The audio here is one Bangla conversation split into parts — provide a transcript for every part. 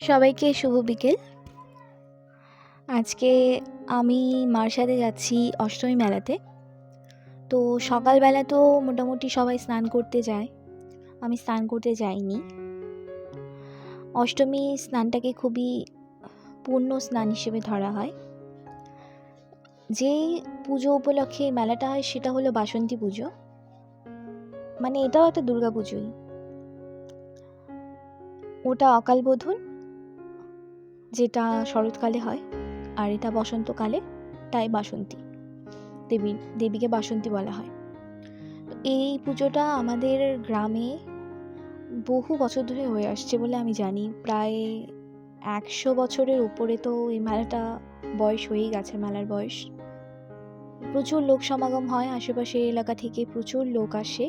সবাইকে শুভ বিকেল। আজকে আমি মার সাথে যাচ্ছি অষ্টমী মেলাতে। তো সকালবেলা তো মোটামুটি সবাই স্নান করতে যায়, আমি স্নান করতে যাইনি। অষ্টমী স্নানটাকে খুবই পূর্ণ স্নান হিসেবে ধরা হয়। যেই পুজো উপলক্ষে মেলাটা হয় সেটা হলো বাসন্তী পুজো, মানে এটাও একটা দুর্গা পুজোই। ওটা অকালবোধন, যেটা শরৎকালে হয়, আর এটা বসন্তকালে, তাই বাসন্তী দেবীকে বাসন্তী বলা হয়। তো এই পুজোটা আমাদের গ্রামে বহু বছর ধরে হয়ে আসছে বলে আমি জানি। প্রায় 100 বছরের উপরে তো এই মেলাটা বয়স হয়েই গেছে। মেলার বয়স, প্রচুর লোক সমাগম হয়, আশেপাশের এলাকা থেকে প্রচুর লোক আসে।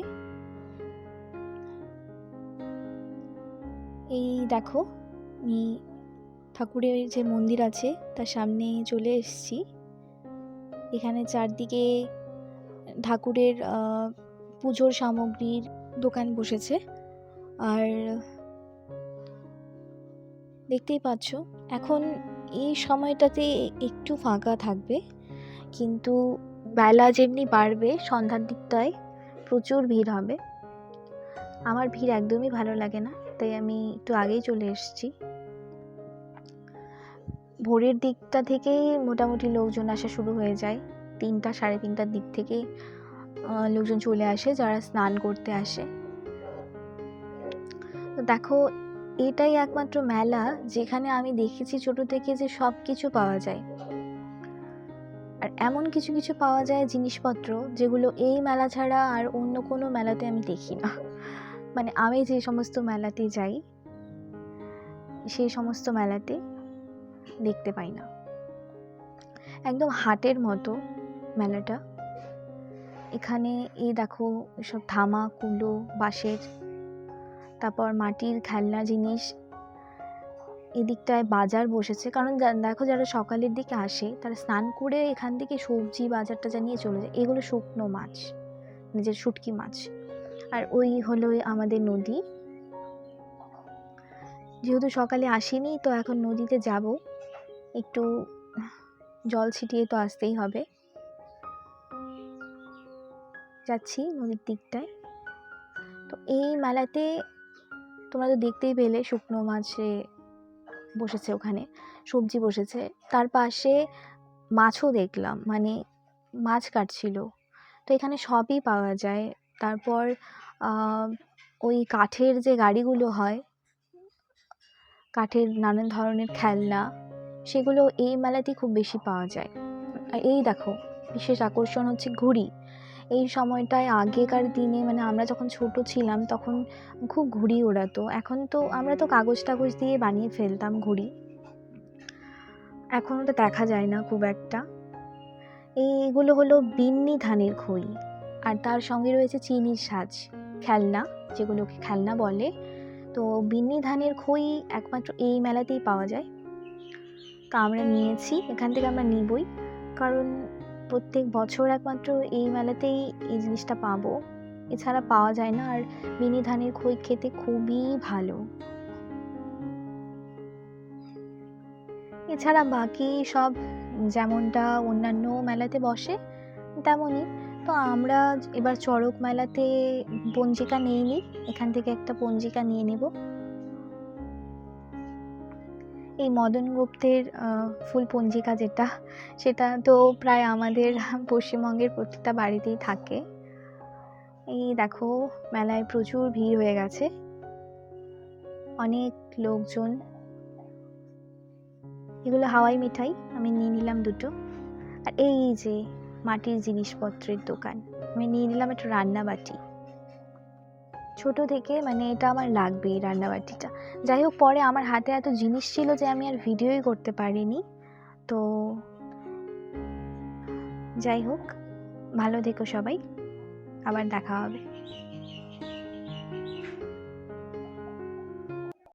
এই দেখো, আমি ঠাকুরের যে মন্দির আছে তার সামনে চলে এসেছি। এখানে চারদিকে ঠাকুরের পুজোর সামগ্রীর দোকান বসেছে। আর দেখতেই পাচ্ছ এখন এই সময়টাতে একটু ফাঁকা থাকবে, কিন্তু বেলা যেমনি বাড়বে সন্ধ্যার দিকটায় প্রচুর ভিড় হবে। আমার ভিড় একদমই ভালো লাগে না, তাই আমি একটু আগেই চলে এসেছি। ভোরের দিকটা থেকেই মোটামুটি লোকজন আসা শুরু হয়ে যায়। 3টা সাড়ে 3টার দিক থেকে লোকজন চলে আসে, যারা স্নান করতে আসে। তো দেখো, এটাই একমাত্র মেলা যেখানে আমি দেখেছি ছোট থেকে যে সব কিছু পাওয়া যায়। আর এমন কিছু কিছু পাওয়া যায় জিনিসপত্র যেগুলো এই মেলা ছাড়া আর অন্য কোনো মেলাতে আমি দেখি না। মানে আমি যে সমস্ত মেলাতে যাই সেই সমস্ত মেলাতে দেখতে পাই না। একদম হাটের মতো মেলাটা। এখানে এই দেখো, এসব ধামা, কুলো, বাঁশের, তারপর মাটির খেলনা জিনিস। এদিকটায় বাজার বসেছে, কারণ দেখো যারা সকালের দিকে আসে তারা স্নান করে এখান থেকে সবজি বাজারটা জানিয়ে চলে যায়। এগুলো শুকনো মাছ, নিজের শুটকি মাছ। আর ওই হলো আমাদের নদী। যেহেতু সকালে আসিনি, তো এখন নদীতে যাব, একটু জল ছিটিয়ে তো আসতেই হবে। যাচ্ছি নদীর দিকটায়। তো এই মেলাতে তোমরা তো দেখতেই পেলে শুকনো মাছে বসেছে, ওখানে সবজি বসেছে, তার পাশে মাছও দেখলাম, মানে মাছ কাটছিল। তো এখানে সবই পাওয়া যায়। তারপর ওই কাঠের যে গাড়িগুলো হয়, কাঠের নানান ধরনের খেলনা, সেগুলো এই মেলাতেই খুব বেশি পাওয়া যায়। আর এই দেখো, বিশেষ আকর্ষণ হচ্ছে ঘুড়ি। এই সময়টায় আগেকার দিনে, মানে আমরা যখন ছোট ছিলাম তখন খুব ঘুড়ি ওড়াতো। এখন তো আমরা তো কাগজ দিয়ে বানিয়ে ফেলতাম ঘুড়ি, এখন তো দেখা যায় না খুব একটা। এইগুলো হলো বিন্নি ধানের খই, আর তার সঙ্গে রয়েছে চিনির সাজ, খেলনা, যেগুলোকে খেলনা বলে। তো বিন্নি ধানের খই একমাত্র এই মেলাতেই পাওয়া যায়। তো আমরা নিয়েছি, এখান থেকে আমরা নিবই, কারণ প্রত্যেক বছর একমাত্র এই মেলাতেই এই জিনিসটা পাবো, এছাড়া পাওয়া যায় না। আর বিন্নি ধানের খই খেতে খুবই ভালো। এছাড়া বাকি সব যেমনটা অন্যান্য মেলাতে বসে তেমনই। তো আমরা এবার চড়ক মেলাতে পঞ্জিকা নিইনি, এখান থেকে একটা পঞ্জিকা নিয়ে নেব। এই মদন গুপ্তের ফুল পঞ্জিকা যেটা, সেটা তো প্রায় আমাদের পশ্চিমবঙ্গের প্রত্যেকটা বাড়িতেই থাকে। এই দেখো, মেলায় প্রচুর ভিড় হয়ে গেছে, অনেক লোকজন। এগুলো হাওয়াই মিঠাই, আমি নিয়ে নিলাম 2টো। আর এই যে মাটির জিনিসপত্রের দোকান, আমি নিয়ে নিলাম একটা রান্নাবাটি। ছোট থেকে মানে এটা আমার লাগবে, এই রান্নাবাটিটা। যাই হোক, পরে আমার হাতে এত জিনিস ছিল যে আমি আর ভিডিওই করতে পারিনি। তো যাই হোক, ভালো থেকো সবাই, আবার দেখা হবে।